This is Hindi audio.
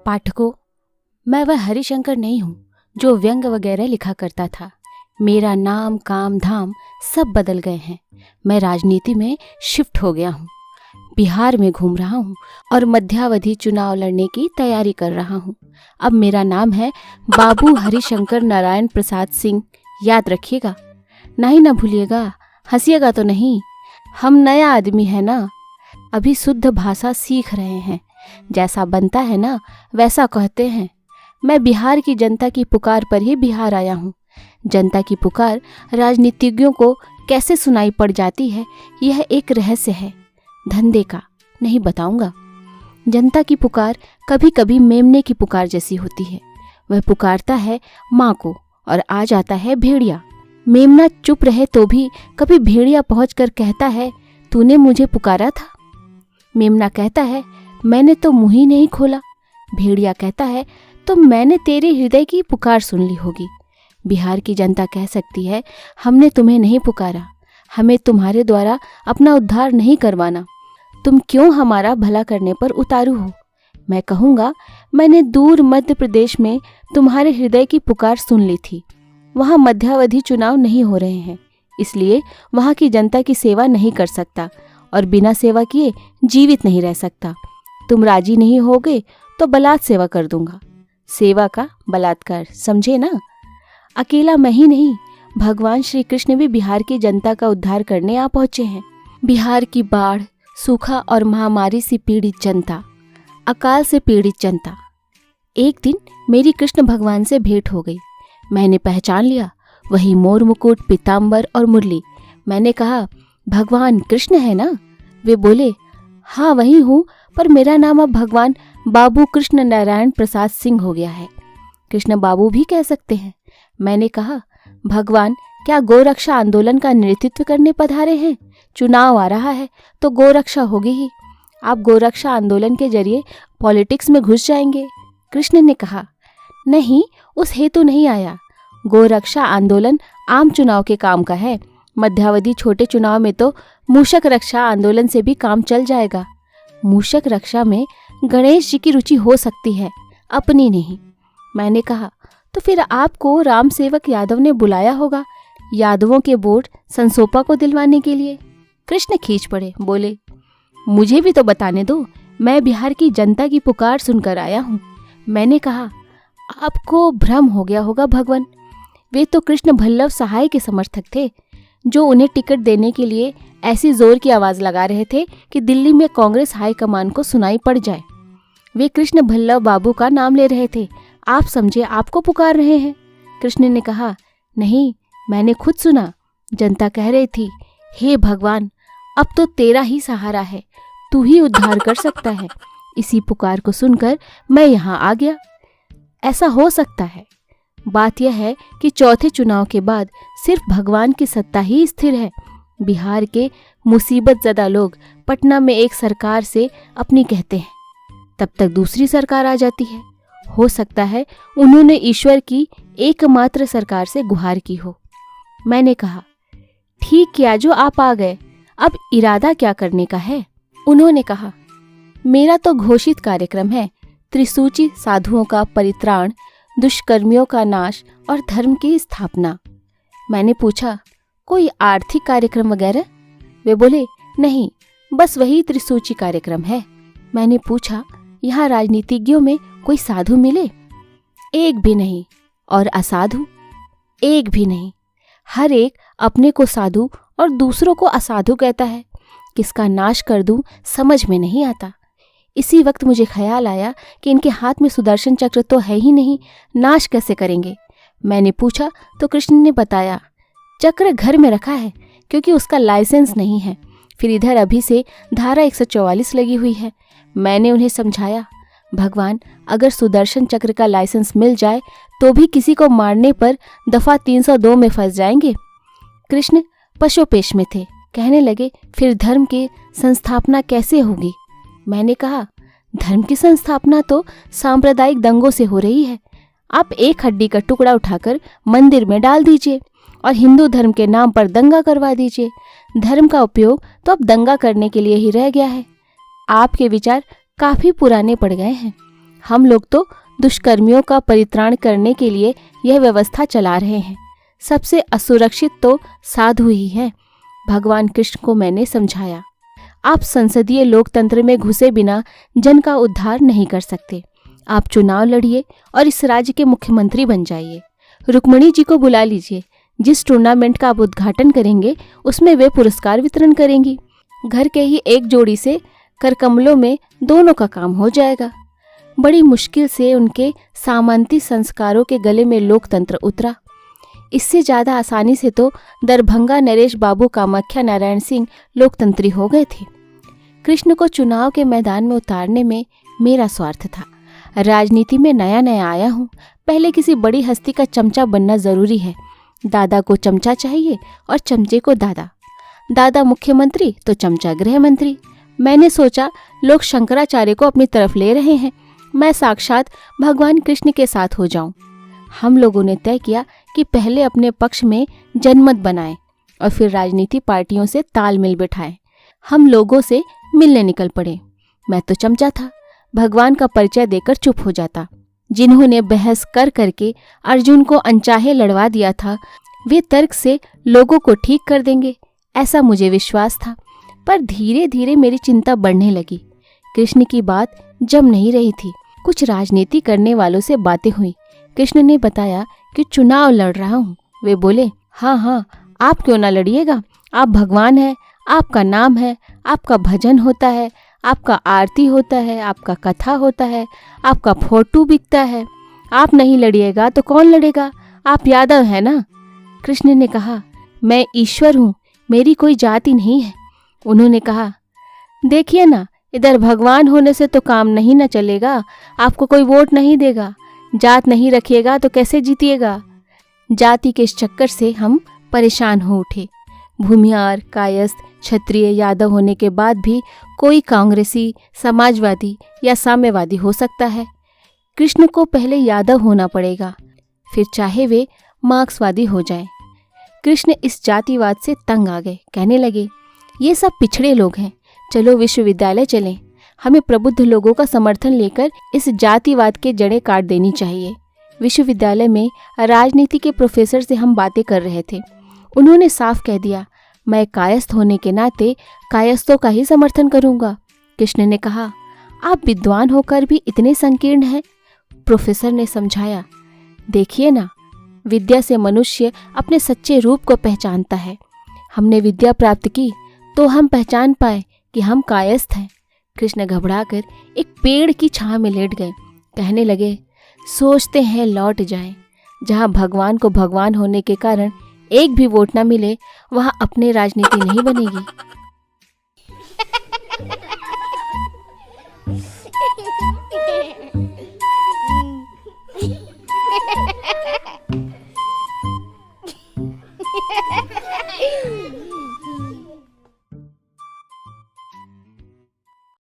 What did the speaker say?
पाठकों, मैं वह हरिशंकर नहीं हूँ जो व्यंग वगैरह लिखा करता था। मेरा नाम काम धाम सब बदल गए हैं। मैं राजनीति में शिफ्ट हो गया हूँ, बिहार में घूम रहा हूँ और मध्यावधि चुनाव लड़ने की तैयारी कर रहा हूँ। अब मेरा नाम है बाबू हरिशंकर नारायण प्रसाद सिंह। याद रखिएगा, नहीं ना भूलिएगा। हंसिएगा तो नहीं। हम नया आदमी है ना, अभी शुद्ध भाषा सीख रहे हैं। जैसा बनता है ना वैसा कहते हैं। मैं बिहार की जनता की पुकार पर ही बिहार आया हूँ। जनता की पुकार राजनीतिज्ञों को कैसे सुनाई पड़ जाती है, यह एक रहस्य है, धंधे का नहीं बताऊंगा। जनता की पुकार कभी कभी मेमने की पुकार जैसी होती है। वह पुकारता है माँ को और आ जाता है भेड़िया। मेमना चुप रहे तो भी कभी भेड़िया पहुंचकर कहता है, तूने मुझे पुकारा था। मेमना कहता है, मैंने तो मुंह ही नहीं खोला। भेड़िया कहता है, तो मैंने तेरे हृदय की पुकार सुन ली होगी। बिहार की जनता कह सकती है, हमने तुम्हें नहीं पुकारा, हमें तुम्हारे द्वारा अपना उद्धार नहीं करवाना। तुम क्यों हमारा भला करने पर उतारू हो? मैं कहूँगा, मैंने दूर मध्य प्रदेश में तुम्हारे हृदय की पुकार सुन ली थी। वहाँ मध्यावधि चुनाव नहीं हो रहे हैं, इसलिए वहाँ की जनता की सेवा नहीं कर सकता और बिना सेवा किए जीवित नहीं रह सकता। तुम राजी नहीं होगे तो बलात् सेवा कर दूंगा। सेवा का बलात्कार, समझे ना? अकेला मैं ही नहीं, भगवान श्री कृष्ण भी बिहार की जनता का उद्धार करने आ पहुंचे हैं। बिहार की बाढ़, सूखा और महामारी से पीड़ित जनता, अकाल से पीड़ित जनता। एक दिन मेरी कृष्ण भगवान से भेंट हो गई। मैंने पहचान लिया, वही मोर मुकुट, पीताम्बर और मुरली। मैंने कहा, भगवान कृष्ण है ना? वे बोले, हाँ वही हूँ, पर मेरा नाम अब भगवान बाबू कृष्ण नारायण प्रसाद सिंह हो गया है। कृष्ण बाबू भी कह सकते हैं। मैंने कहा, भगवान क्या गोरक्षा आंदोलन का नेतृत्व करने पधारे हैं? चुनाव आ रहा है तो गोरक्षा होगी ही। आप गोरक्षा आंदोलन के जरिए पॉलिटिक्स में घुस जाएंगे। कृष्ण ने कहा, नहीं, उस हेतु नहीं आया। गोरक्षा आंदोलन आम चुनाव के काम का है। मध्यावधि छोटे चुनाव में तो मूषक रक्षा आंदोलन से भी काम चल जाएगा। मूषक रक्षा में गणेश जी की रुचि हो सकती है, अपनी नहीं। मैंने कहा, तो फिर आपको राम सेवक यादव ने बुलाया होगा यादवों के वोट संसोपा को दिलवाने के लिए। कृष्ण खींच पड़े, बोले, मुझे भी तो बताने दो, मैं बिहार की जनता की पुकार सुनकर आया हूँ। मैंने कहा, आपको भ्रम हो गया होगा भगवान। वे तो कृष्ण भल्लभ सहाय के समर्थक थे, जो उन्हें टिकट देने के लिए ऐसी जोर की आवाज़ लगा रहे थे कि दिल्ली में कांग्रेस हाईकमान को सुनाई पड़ जाए। वे कृष्ण भल्लभ बाबू का नाम ले रहे थे, आप समझे आपको पुकार रहे हैं। कृष्ण ने कहा, नहीं, मैंने खुद सुना। जनता कह रही थी, हे भगवान, अब तो तेरा ही सहारा है, तू ही उद्धार कर सकता है। इसी पुकार को सुनकर मैं यहाँ आ गया। ऐसा हो सकता है। बात यह है कि चौथे चुनाव के बाद सिर्फ भगवान की सत्ता ही स्थिर है। बिहार के मुसीबत ज़दा लोग पटना में एक सरकार से अपनी कहते हैं, तब तक दूसरी सरकार आ जाती है। हो सकता है उन्होंने ईश्वर की एकमात्र सरकार से गुहार की हो। मैंने कहा, ठीक किया जो आप आ गए, अब इरादा क्या करने का है? उन्होंने कहा, मेरा तो घोषित कार्यक्रम है, त्रिसूची साधुओं का परित्राण, दुष्कर्मियों का नाश और धर्म की स्थापना। मैंने पूछा, कोई आर्थिक कार्यक्रम वगैरह? वे बोले, नहीं, बस वही त्रिसूची कार्यक्रम है। मैंने पूछा, यहाँ राजनीतिज्ञों में कोई साधु मिले? एक भी नहीं। और असाधु? एक भी नहीं। हर एक अपने को साधु और दूसरों को असाधु कहता है। किसका नाश कर दूं समझ में नहीं आता। इसी वक्त मुझे ख्याल आया कि इनके हाथ में सुदर्शन चक्र तो है ही नहीं, नाश कैसे करेंगे? मैंने पूछा तो कृष्ण ने बताया, चक्र घर में रखा है क्योंकि उसका लाइसेंस नहीं है। फिर इधर अभी से धारा 144 लगी हुई है। मैंने उन्हें समझाया, भगवान, अगर सुदर्शन चक्र का लाइसेंस मिल जाए तो भी किसी को मारने पर दफा 302 में फंस जाएंगे। कृष्ण पशुपेश में थे, कहने लगे, फिर धर्म की संस्थापना कैसे होगी? मैंने कहा, धर्म की संस्थापना तो सांप्रदायिक दंगों से हो रही है। आप एक हड्डी का टुकड़ा उठाकर मंदिर में डाल दीजिए और हिंदू धर्म के नाम पर दंगा करवा दीजिए। धर्म का उपयोग तो अब दंगा करने के लिए ही रह गया है। आपके विचार काफी पुराने पड़ गए हैं। हम लोग तो दुष्कर्मियों का परित्राण करने के लिए यह व्यवस्था चला रहे हैं। सबसे असुरक्षित तो साधु ही है। भगवान कृष्ण को मैंने समझाया, आप संसदीय लोकतंत्र में घुसे बिना जन का उद्धार नहीं कर सकते। आप चुनाव लड़िए और इस राज्य के मुख्यमंत्री बन जाइए। रुक्मिणी जी को बुला लीजिए। जिस टूर्नामेंट का आप उद्घाटन करेंगे उसमें वे पुरस्कार वितरण करेंगी। घर के ही एक जोड़ी से करकमलों में दोनों का काम हो जाएगा। बड़ी मुश्किल से उनके सामंती संस्कारों के गले में लोकतंत्र उतरा। इससे ज़्यादा आसानी से तो दरभंगा नरेश बाबू कामाख्या नारायण सिंह लोकतंत्री हो गए थे। कृष्ण को चुनाव के मैदान में उतारने में मेरा स्वार्थ था। राजनीति में नया नया आया हूँ, पहले किसी बड़ी हस्ती का चमचा बनना ज़रूरी है। दादा को चमचा चाहिए और चमचे को दादा। दादा मुख्यमंत्री तो चमचा गृह मंत्री। मैंने सोचा लोग शंकराचार्य को अपनी तरफ ले रहे हैं, मैं साक्षात भगवान कृष्ण के साथ हो जाऊं। हम लोगों ने तय किया कि पहले अपने पक्ष में जनमत बनाएं और फिर राजनीति पार्टियों से तालमेल बिठाएं। हम लोगों से मिलने निकल पड़े। मैं तो चमचा था, भगवान का परिचय देकर चुप हो जाता। जिन्होंने बहस कर करके अर्जुन को अनचाहे लड़वा दिया था, वे तर्क से लोगों को ठीक कर देंगे, ऐसा मुझे विश्वास था। पर धीरे धीरे मेरी चिंता बढ़ने लगी। कृष्ण की बात जम नहीं रही थी। कुछ राजनीति करने वालों से बातें हुई। कृष्ण ने बताया कि चुनाव लड़ रहा हूँ। वे बोले, हाँ, आप क्यों ना लड़िएगा, आप भगवान हैं, आपका नाम है, आपका भजन होता है, आपका आरती होता है, आपका कथा होता है, आपका फोटो बिकता है। आप नहीं लड़िएगा तो कौन लड़ेगा, आप यादव हैं ना। कृष्ण ने कहा, मैं ईश्वर हूँ, मेरी कोई जाति नहीं है। उन्होंने कहा, देखिए ना, इधर भगवान होने से तो काम नहीं न चलेगा, आपको कोई वोट नहीं देगा। जात नहीं रखिएगा तो कैसे जीतिएगा। जाति के इस चक्कर से हम परेशान हो उठे। भूमिहार, कायस्थ, क्षत्रिय, यादव होने के बाद भी कोई कांग्रेसी, समाजवादी या साम्यवादी हो सकता है। कृष्ण को पहले यादव होना पड़ेगा, फिर चाहे वे मार्क्सवादी हो जाएं। कृष्ण इस जातिवाद से तंग आ गए। कहने लगे, ये सब पिछड़े लोग हैं, चलो विश्वविद्यालय चलें। हमें प्रबुद्ध लोगों का समर्थन लेकर इस जातिवाद के जड़ें काट देनी चाहिए। विश्वविद्यालय में राजनीति के प्रोफेसर से हम बातें कर रहे थे। उन्होंने साफ कह दिया, मैं कायस्थ होने के नाते कायस्थों का ही समर्थन करूंगा। कृष्ण ने कहा, आप विद्वान होकर भी इतने संकीर्ण हैं। प्रोफेसर ने समझाया, देखिए ना, विद्या से मनुष्य अपने सच्चे रूप को पहचानता है। हमने विद्या प्राप्त की तो हम पहचान पाए कि हम कायस्थ हैं। कृष्ण घबराकर एक पेड़ की छांव में लेट गए। कहने लगे, सोचते हैं लौट जाएं। जहां भगवान को भगवान होने के कारण एक भी वोट न मिले, वहां अपनी राजनीति नहीं बनेगी।